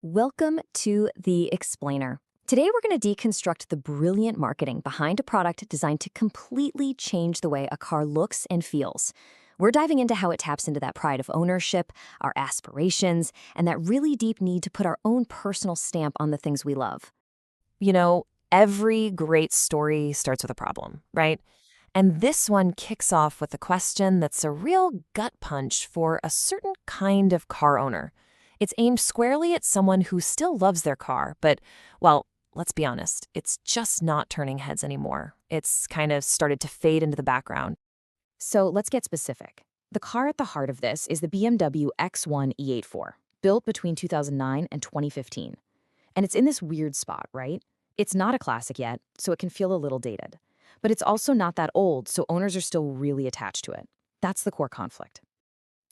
Welcome to The Explainer. Today we're going to deconstruct the brilliant marketing behind a product designed to completely change the way a car looks and feels. We're diving into how it taps into that pride of ownership, our aspirations, and that really deep need to put our own personal stamp on the things we love. You know, every great story starts with a problem, right? And this one kicks off with a question that's a real gut punch for a certain kind of car owner. It's aimed squarely at someone who still loves their car, but, well, let's be honest, it's just not turning heads anymore. It's kind of started to fade into the background. So let's get specific. The car at the heart of this is the BMW X1 E84, built between 2009 and 2015. And it's in this weird spot, right? It's not a classic yet, so it can feel a little dated. But it's also not that old, so owners are still really attached to it. That's the core conflict.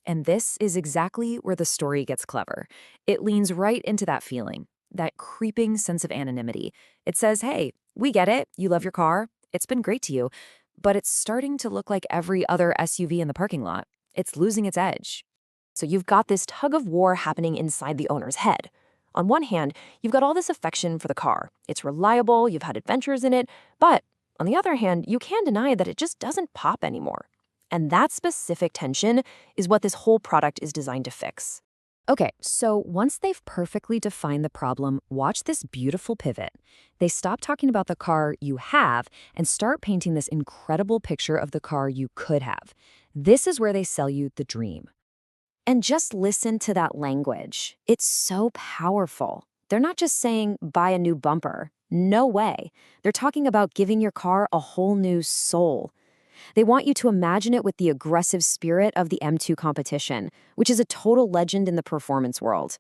And this is exactly where the story gets clever. It leans right into that feeling, that creeping sense of anonymity. It says, hey, we get it, you love your car, it's been great to you, but it's starting to look like every other SUV in the parking lot. It's losing its edge. So you've got this tug of war happening inside the owner's head. On one hand, you've got all this affection for the car. It's reliable, you've had adventures in it, but on the other hand, you can't deny that it just doesn't pop anymore. And that specific tension is what this whole product is designed to fix. Okay, so once they've perfectly defined the problem, watch this beautiful pivot. They stop talking about the car you have and start painting this incredible picture of the car you could have. This is where they sell you the dream. And just listen to that language. It's so powerful. They're not just saying, buy a new bumper. No way. They're talking about giving your car a whole new soul. They want you to imagine it with the aggressive spirit of the M2 competition, which is a total legend in the performance world.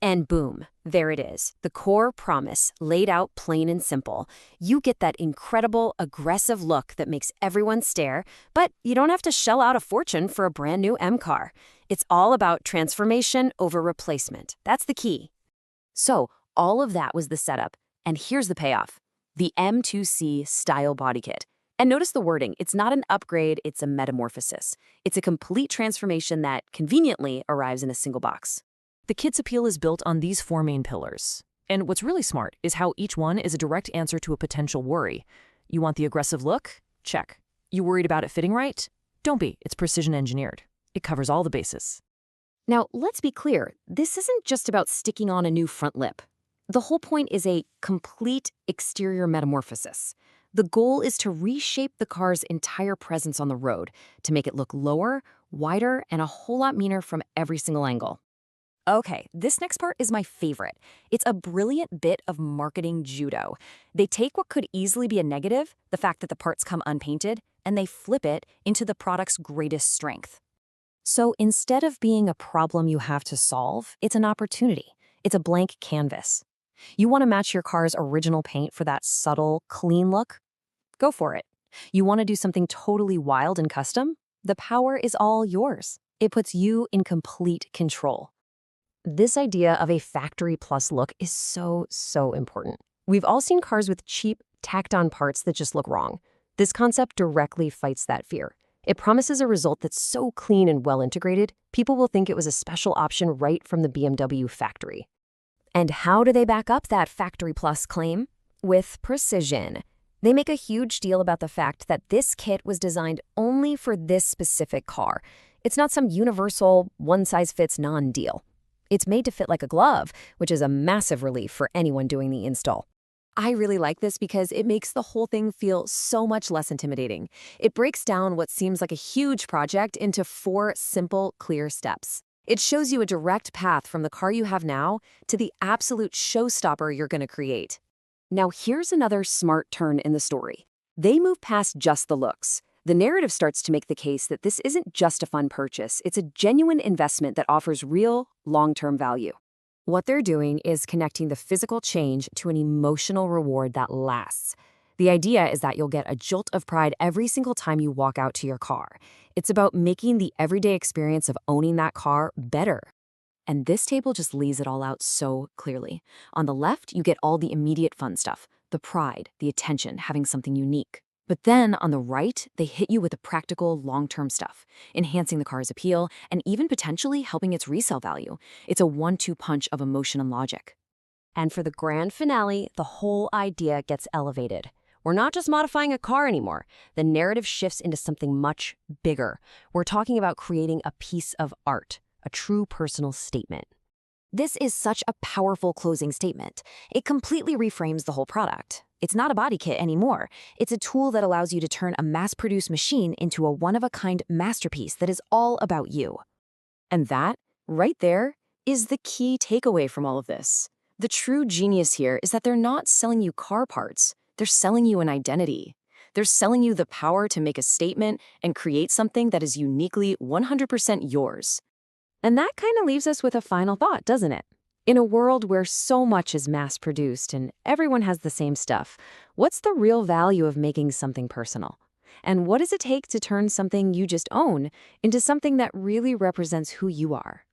And boom, there it is, the core promise, laid out plain and simple. You get that incredible, aggressive look that makes everyone stare, but you don't have to shell out a fortune for a brand new M car. It's all about transformation over replacement. That's the key. So, all of that was the setup, and here's the payoff. The M2C style body kit. And notice the wording, it's not an upgrade, it's a metamorphosis. It's a complete transformation that, conveniently, arrives in a single box. The kit's appeal is built on these four main pillars. And what's really smart is how each one is a direct answer to a potential worry. You want the aggressive look? Check. You worried about it fitting right? Don't be, it's precision engineered. It covers all the bases. Now, let's be clear, this isn't just about sticking on a new front lip. The whole point is a complete exterior metamorphosis. The goal is to reshape the car's entire presence on the road, to make it look lower, wider, and a whole lot meaner from every single angle. Okay, this next part is my favorite. It's a brilliant bit of marketing judo. They take what could easily be a negative, the fact that the parts come unpainted, and they flip it into the product's greatest strength. So instead of being a problem you have to solve, it's an opportunity. It's a blank canvas. You want to match your car's original paint for that subtle, clean look? Go for it. You want to do something totally wild and custom? The power is all yours. It puts you in complete control. This idea of a factory plus look is so important. We've all seen cars with cheap, tacked-on parts that just look wrong. This concept directly fights that fear. It promises a result that's so clean and well integrated, people will think it was a special option right from the BMW factory. And how do they back up that factory plus claim? With precision. They make a huge deal about the fact that this kit was designed only for this specific car. It's not some universal, one-size-fits-none deal. It's made to fit like a glove, which is a massive relief for anyone doing the install. I really like this because it makes the whole thing feel so much less intimidating. It breaks down what seems like a huge project into 4 simple, clear steps. It shows you a direct path from the car you have now to the absolute showstopper you're going to create. Now here's another smart turn in the story. They move past just the looks. The narrative starts to make the case that this isn't just a fun purchase, it's a genuine investment that offers real, long-term value. What they're doing is connecting the physical change to an emotional reward that lasts. The idea is that you'll get a jolt of pride every single time you walk out to your car. It's about making the everyday experience of owning that car better. And this table just lays it all out so clearly. On the left, you get all the immediate fun stuff, the pride, the attention, having something unique. But then on the right, they hit you with the practical, long-term stuff, enhancing the car's appeal and even potentially helping its resale value. It's a one-two punch of emotion and logic. And for the grand finale, the whole idea gets elevated. We're not just modifying a car anymore. The narrative shifts into something much bigger. We're talking about creating a piece of art, a true personal statement. This is such a powerful closing statement. It completely reframes the whole product. It's not a body kit anymore. It's a tool that allows you to turn a mass-produced machine into a one-of-a-kind masterpiece that is all about you. And that, right there, is the key takeaway from all of this. The true genius here is that they're not selling you car parts. They're selling you an identity. They're selling you the power to make a statement and create something that is uniquely 100% yours. And that kind of leaves us with a final thought, doesn't it? In a world where so much is mass-produced and everyone has the same stuff, what's the real value of making something personal? And what does it take to turn something you just own into something that really represents who you are?